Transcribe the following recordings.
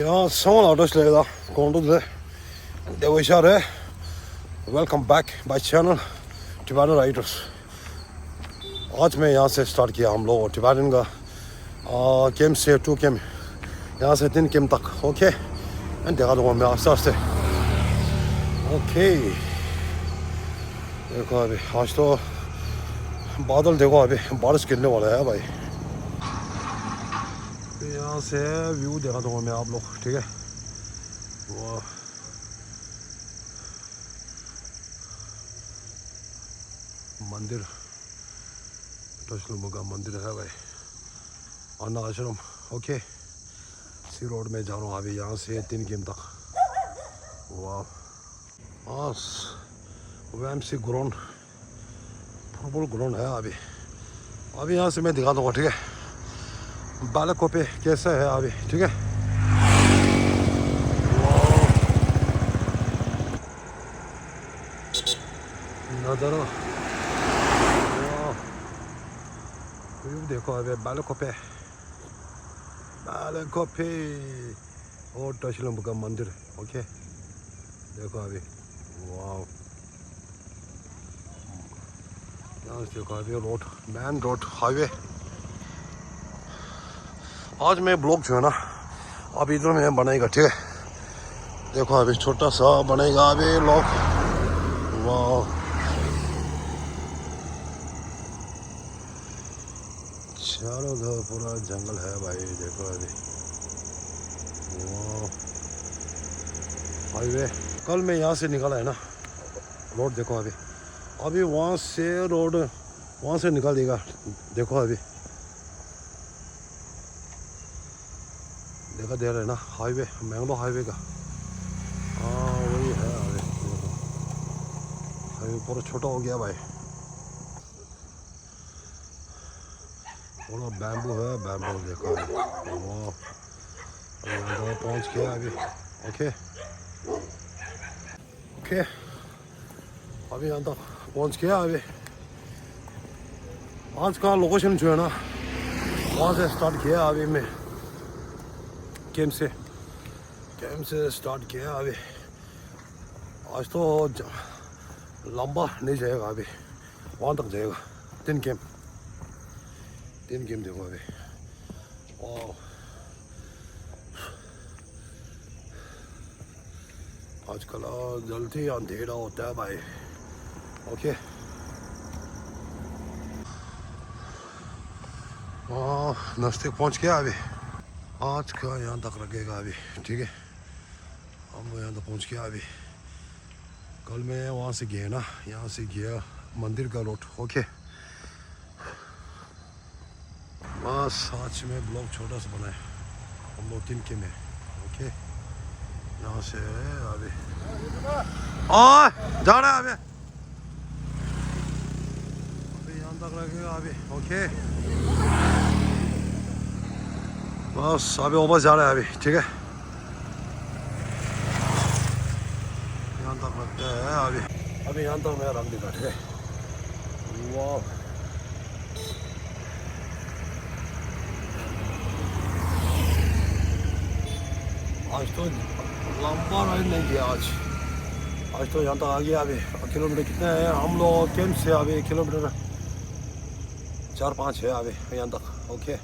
Ja, someone out going to the Vishare. Welcome back my channel Tibetan Writers. आज मैं यहाँ से start किया हम लोग टिबेटन का गेम से 2 गेम यहाँ से 3 गेम तक ओके एंड देखा दूँगा मैं आस्ते आस्ते ओके देखो अभी आज तो बादल देखो अभी बारिश गिरने वाला है भाई यहाँ से व्यू देखा दूँगा मैं आप लोग ठीक है वाह मंदिर का मंदिर है भाई अन्ना आश्रम ओके सी रोड में जा रहा हूँ अभी यहाँ से 3 गेम तक वाह वैमसी ग्राउंड फुटबॉल ग्राउंड है अभी यहाँ से मैं दिखा दूँगा ठीक है बालकों पे कैसा है अभी ठीक है नज़ारा देखो अभी बालकों पे और टशलम का मंदिर ओके देखो अभी वाह यहाँ से देखो अभी रोड मेन रोड हाईवे आज मैं ब्लॉग जो है ना अभी इधर में बनाएगा ठीक है देखो अभी छोटा सा बनेगा अभी लोग वाह चारों तरफ पूरा जंगल है भाई देखो अभी वाह हाईवे कल मैं यहाँ से निकला है ना रोड देखो अभी वहाँ से रोड वहाँ से निकल देगा देखो अभी देखा दे रहे हैं ना हाईवे मैंगलोर हाईवे का हाँ वही है अभी हाईवे पूरा छोटा हो गया भाई पूरा बैम्बू है बैम्बू देखो वाह यहाँ पहुँच गया अभी ओके अभी यहाँ तक पहुँच गया अभी आज का लोकेशन जो है ना वहाँ से स्टार्ट किया अभी मैं गेम से स्टार्ट किया अभी आज तो लंबा नहीं जाएगा अभी वहाँ तक जाएगा 3 गेम देखो अभी वाह आजकल जल्दी अंधेरा होता है भाई ओके नज़दीक पहुंच गया अभी आज का यहाँ तक लगेगा अभी ठीक है हम यहाँ तक पहुंच गया अभी कल मैं वहाँ से गया ना यहाँ से गया मंदिर का रोड ओके बस आज में ब्लॉग छोटा सा बनाए हम लोग 3 के में ओके यहाँ से अभी जा रहा है अभी यहाँ तक लगेगा अभी ओके बस अभी वापस जा रहा है अभी ठीक है यहाँ तक लगता है अभी यहाँ तक मेरा रंग दिखा ठीक है वाह आज तो लंबा राइड नहीं किया आज तो यहाँ तक आ गया अभी किलोमीटर कितने हैं हम लोग कैंप से अभी किलोमीटर 4-5 है अभी यहाँ तक ओके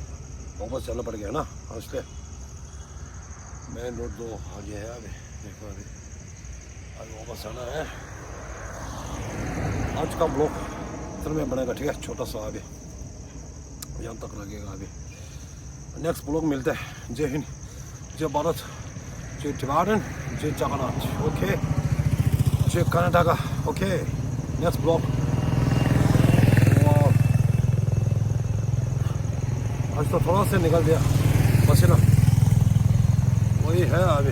वापस चलना पड़ गया ना इसलिए मेन रोड 2 आगे है अभी देखो अभी वापस जाना है आज का ब्लॉक इधर में बनेगा ठीक है छोटा सा अभी यहाँ तक लगेगा अभी नेक्स्ट ब्लॉक मिलता है जय हिंद जय भारत जय टिबेटन जय जगन्नाथ ओके जय कर्नाटका ओके नेक्स्ट ब्लॉक आज तो थोड़ा से निकल दिया पसीना वही है अभी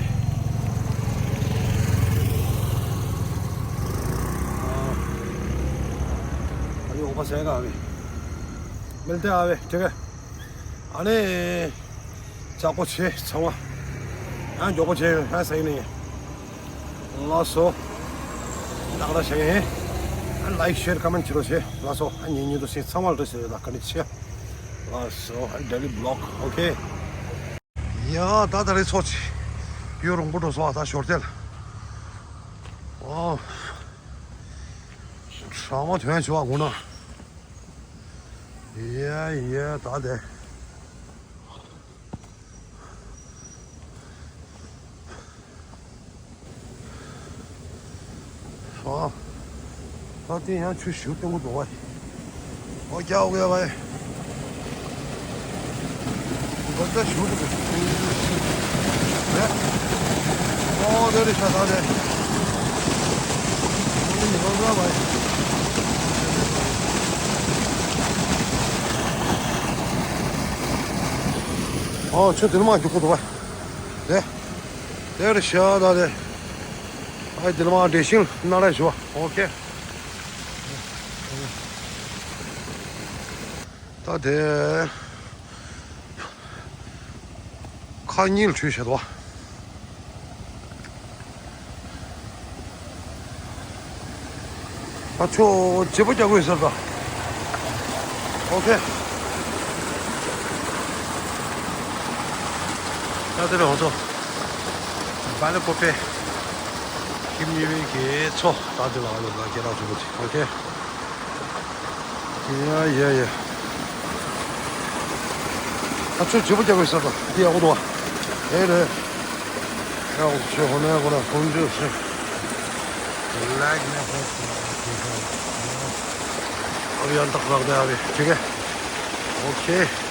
वापस आएगा अभी मिलते हैं अभी ठीक है अरे चाको 6 छवा हाँ जो कुछ है सही नहीं है lasso 나가다 시에 like share comment 치료시 라서 한 인유도 시 3월 도시 나가니치 라서 한 daily blog 오케이 야 다다리 소치 用不着说他小点了。哦，上网团学我呢，也咋的？啊，他今天去修这么多哎，我叫我喂，我在修这个，哎，哦，这里啥啥的，我你说这喂。哦，就这么就好多吧，来，来了小的的，哎，这嘛得行，拿来说 ，OK。他得看你去些多，他就接不接回事吧 ？OK。那这里好走，搬了过百，今年给错，打这了了，给到这个去 ，OK。也，他就接不接回事吧？你要我多，哎对，然后去后面我来工作是，来那会儿，我要打个电话，这个 OK。